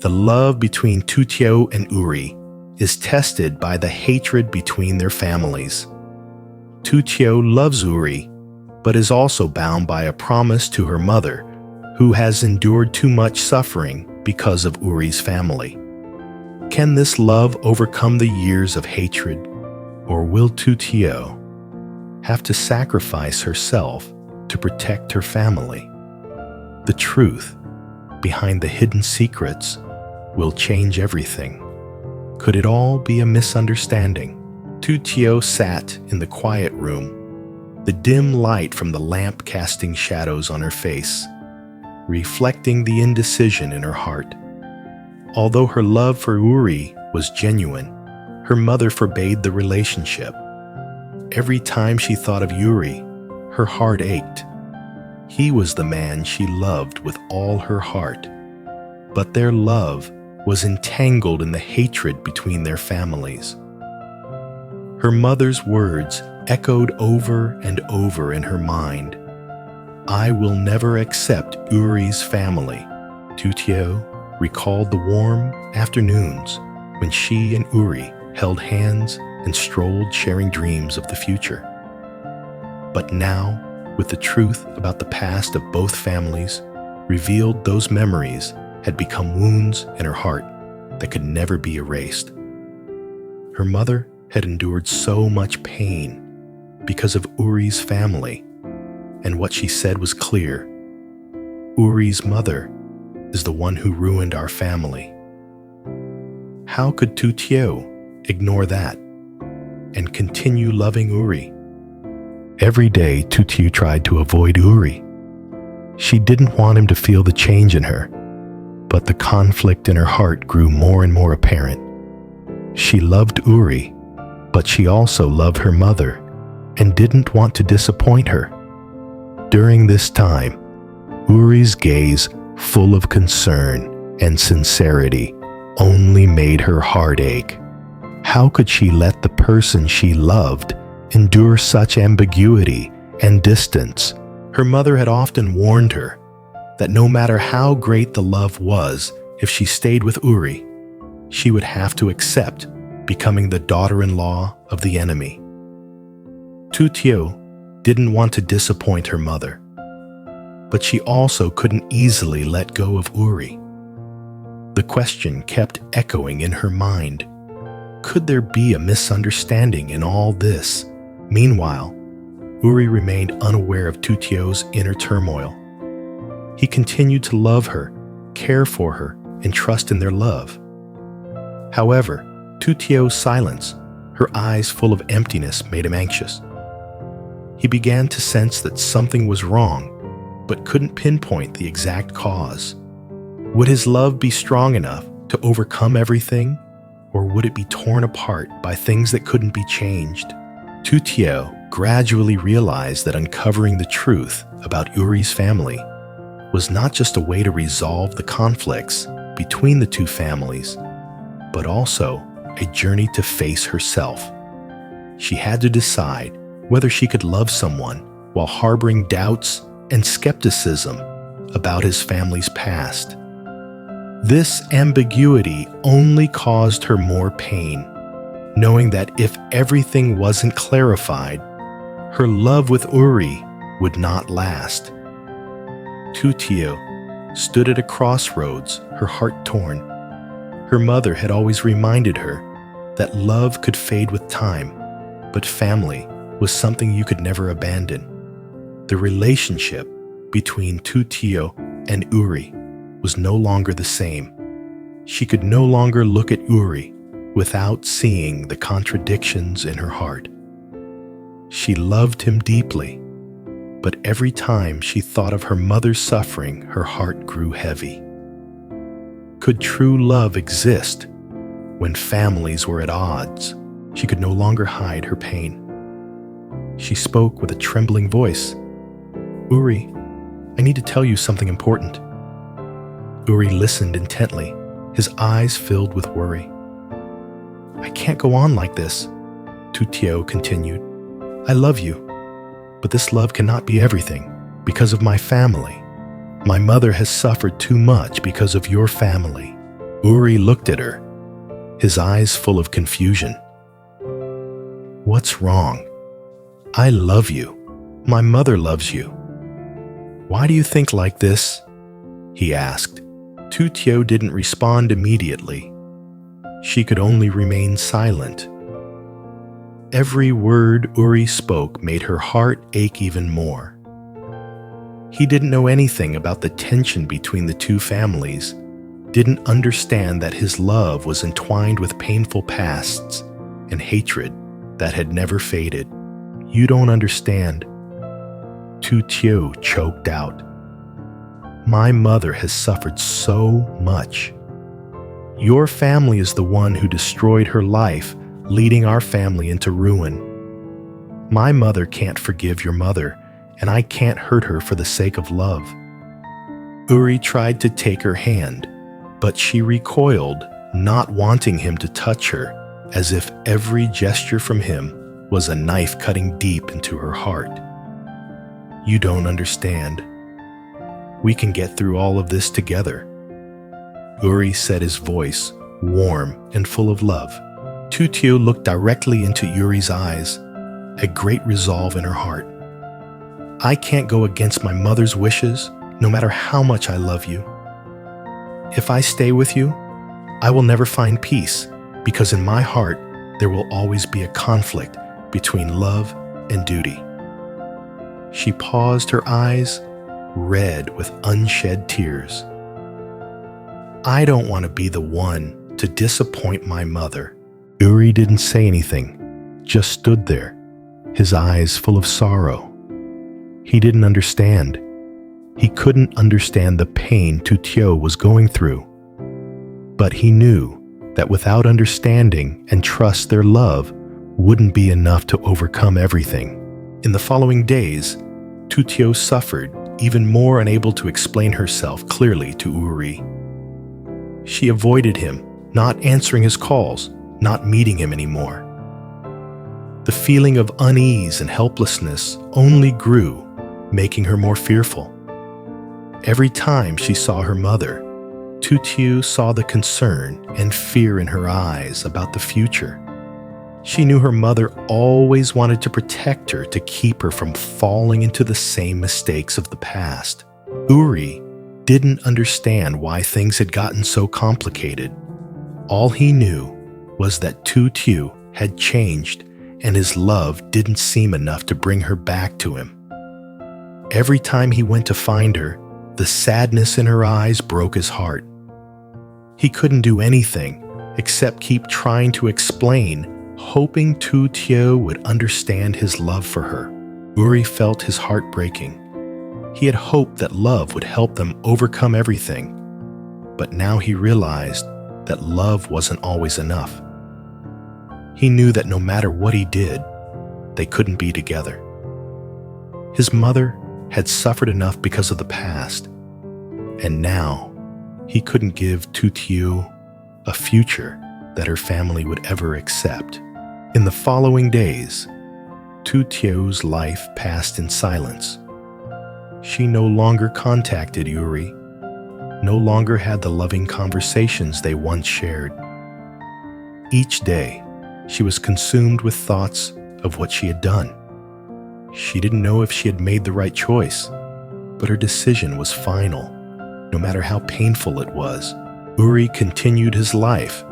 the love between LýTửTieu and Uri is tested by the hatred between their families. LýTửTieu loves Uri, but is also bound by a promise to her mother, who has endured too much suffering because of Uri's family. Can this love overcome the years of hatred, or will LýTửTieu have to sacrifice herself to protect her family? The truth behind the hidden secrets will change everything. Could it all be a misunderstanding? LýTửTieu sat in the quiet room, the dim light from the lamp casting shadows on her face, reflecting the indecision in her heart. Although her love for Uri was genuine, her mother forbade the relationship. Every time she thought of Uri, her heart ached. He was the man she loved with all her heart, but their love was entangled in the hatred between their families. Her mother's words echoed over and over in her mind. "I will never accept Uri's family." LýTửTieu recalled the warm afternoons when she and Uri held hands and strolled sharing dreams of the future. But now, with the truth about the past of both families revealed, those memories had become wounds in her heart that could never be erased. Her mother had endured so much pain because of Uri's family, and what she said was clear. Uri's mother is the one who ruined our family. How could LýTửTieu ignore that and continue loving Uri? Every day, LýTửTieu tried to avoid Uri. She didn't want him to feel the change in her, but the conflict in her heart grew more and more apparent. She loved Uri, but she also loved her mother and didn't want to disappoint her. During this time, Uri's gaze, full of concern and sincerity, only made her heart ache. How could she let the person she loved endure such ambiguity and distance? Her mother had often warned her that no matter how great the love was, if she stayed with Uri, she would have to accept becoming the daughter-in-law of the enemy. LýTửTieu didn't want to disappoint her mother, but she also couldn't easily let go of Uri. The question kept echoing in her mind. Could there be a misunderstanding in all this? Meanwhile, Uri remained unaware of LýTửTieu's inner turmoil. He continued to love her, care for her, and trust in their love. However, LýTửTieu's silence, her eyes full of emptiness, made him anxious. He began to sense that something was wrong, but couldn't pinpoint the exact cause. Would his love be strong enough to overcome everything, or would it be torn apart by things that couldn't be changed? LýTửTieu gradually realized that uncovering the truth about Uri's family was not just a way to resolve the conflicts between the two families, but also a journey to face herself. She had to decide whether she could love someone while harboring doubts and skepticism about his family's past. This ambiguity only caused her more pain, knowing that if everything wasn't clarified, her love with Uri would not last. LýTửTieu stood at a crossroads, her heart torn. Her mother had always reminded her that love could fade with time, but family was something you could never abandon. The relationship between LýTửTieu and Uri was no longer the same. She could no longer look at Uri without seeing the contradictions in her heart. She loved him deeply, but every time she thought of her mother's suffering, her heart grew heavy. Could true love exist when families were at odds? She could no longer hide her pain. She spoke with a trembling voice. "Uri, I need to tell you something important." Uri listened intently, his eyes filled with worry. "I can't go on like this," LýTửTieu continued. "I love you, but this love cannot be everything because of my family. My mother has suffered too much because of your family. Uri looked at her, his eyes full of confusion. "What's wrong? I love you. My mother loves you. Why do you think like this?" he asked. LýTửTiêu didn't respond immediately. She could only remain silent. Every word Uri spoke made her heart ache even more. He didn't know anything about the tension between the two families, didn't understand that his love was entwined with painful pasts and hatred that had never faded. "You don't understand," LýTửTiêu choked out. "My mother has suffered so much. Your family is the one who destroyed her life, leading our family into ruin. My mother can't forgive your mother, and I can't hurt her for the sake of love." Uri tried to take her hand, but she recoiled, not wanting him to touch her, as if every gesture from him was a knife cutting deep into her heart. "You don't understand. We can get through all of this together." Uri said, his voice warm and full of love. LýTửTiêu looked directly into Uri's eyes, a great resolve in her heart. "I can't go against my mother's wishes, no matter how much I love you. If I stay with you, I will never find peace, because in my heart there will always be a conflict between love and duty." She paused, her eyes red with unshed tears. "I don't want to be the one to disappoint my mother." Uri didn't say anything, just stood there, his eyes full of sorrow. He didn't understand. He couldn't understand the pain LýTửTiêu was going through. But he knew that without understanding and trust, their love wouldn't be enough to overcome everything. In the following days, LýTửTiêu suffered, even more unable to explain herself clearly to Uri. She avoided him, not answering his calls, not meeting him anymore. The feeling of unease and helplessness only grew, making her more fearful. Every time she saw her mother, LýTửTiêu saw the concern and fear in her eyes about the future. She knew her mother always wanted to protect her, to keep her from falling into the same mistakes of the past. Uri didn't understand why things had gotten so complicated. All he knew was that LýTửTiêu had changed, and his love didn't seem enough to bring her back to him. Every time he went to find her, the sadness in her eyes broke his heart. He couldn't do anything except keep trying to explain, hoping LýTửTiêu would understand his love for her. Uri felt his heart breaking. He had hoped that love would help them overcome everything, but now he realized that love wasn't always enough. He knew that no matter what he did, they couldn't be together. His mother had suffered enough because of the past, and now he couldn't give LýTửTiêu a future that her family would ever accept. In the following days, LýTửTieu's life passed in silence. She no longer contacted Uri, no longer had the loving conversations they once shared. Each day, she was consumed with thoughts of what she had done. She didn't know if she had made the right choice, but her decision was final, no matter how painful it was. Uri continued his life,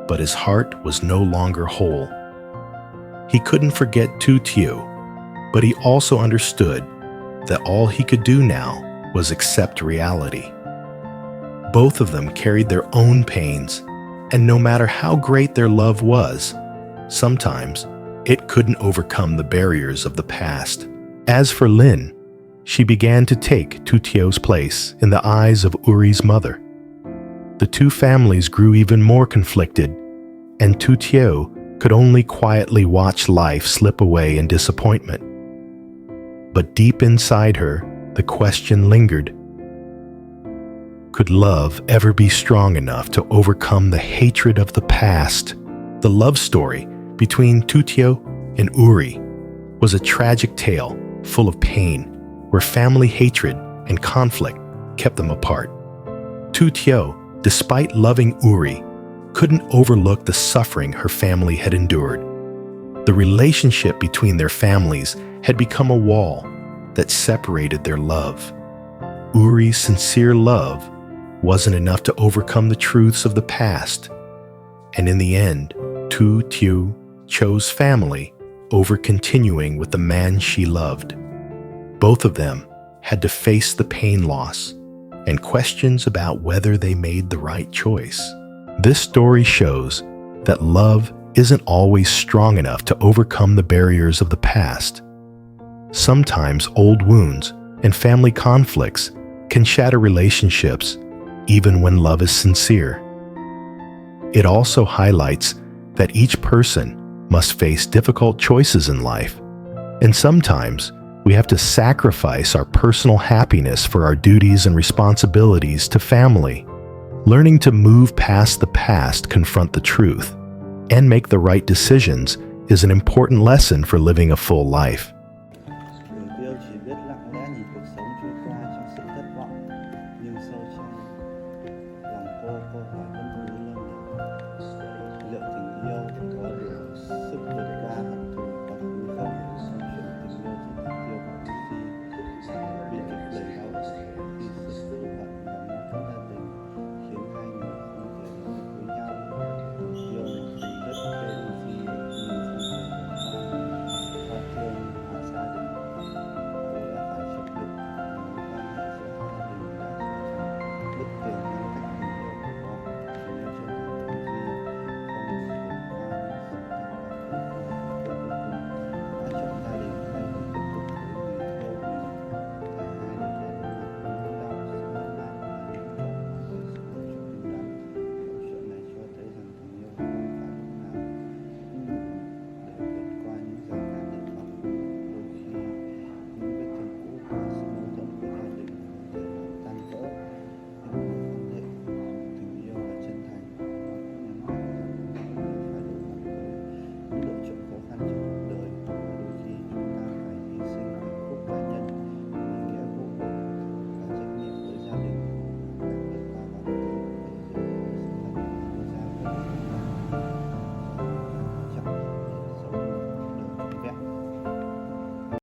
but his heart was no longer whole. He couldn't forget LýTửTiêu, but he also understood that all he could do now was accept reality. Both of them carried their own pains, and no matter how great their love was, sometimes it couldn't overcome the barriers of the past. As for Lynn, she began to take LýTửTieu's place in the eyes of Uri's mother. The two families grew even more conflicted, and LýTửTiêu could only quietly watch life slip away in disappointment. But deep inside her, the question lingered. Could love ever be strong enough to overcome the hatred of the past? The love story between LýTửTiêu and Uri was a tragic tale full of pain, where family hatred and conflict kept them apart. LýTửTiêu despite loving Uri, couldn't overlook the suffering her family had endured. The relationship between their families had become a wall that separated their love. Uri's sincere love wasn't enough to overcome the truths of the past, and in the end, LýTửTieu chose family over continuing with the man she loved. Both of them had to face the pain loss and questions about whether they made the right choice. This story shows that love isn't always strong enough to overcome the barriers of the past. Sometimes old wounds and family conflicts can shatter relationships even when love is sincere. It also highlights that each person must face difficult choices in life, and sometimes we have to sacrifice our personal happiness for our duties and responsibilities to family. Learning to move past the past, confront the truth, and make the right decisions is an important lesson for living a full life. Tử Tiêu chỉ biết lặng lẽ nhìn cuộc sống trôi qua trong sự thất vọng, nhưng sâu trong lòng cô hỏi vẫn cứ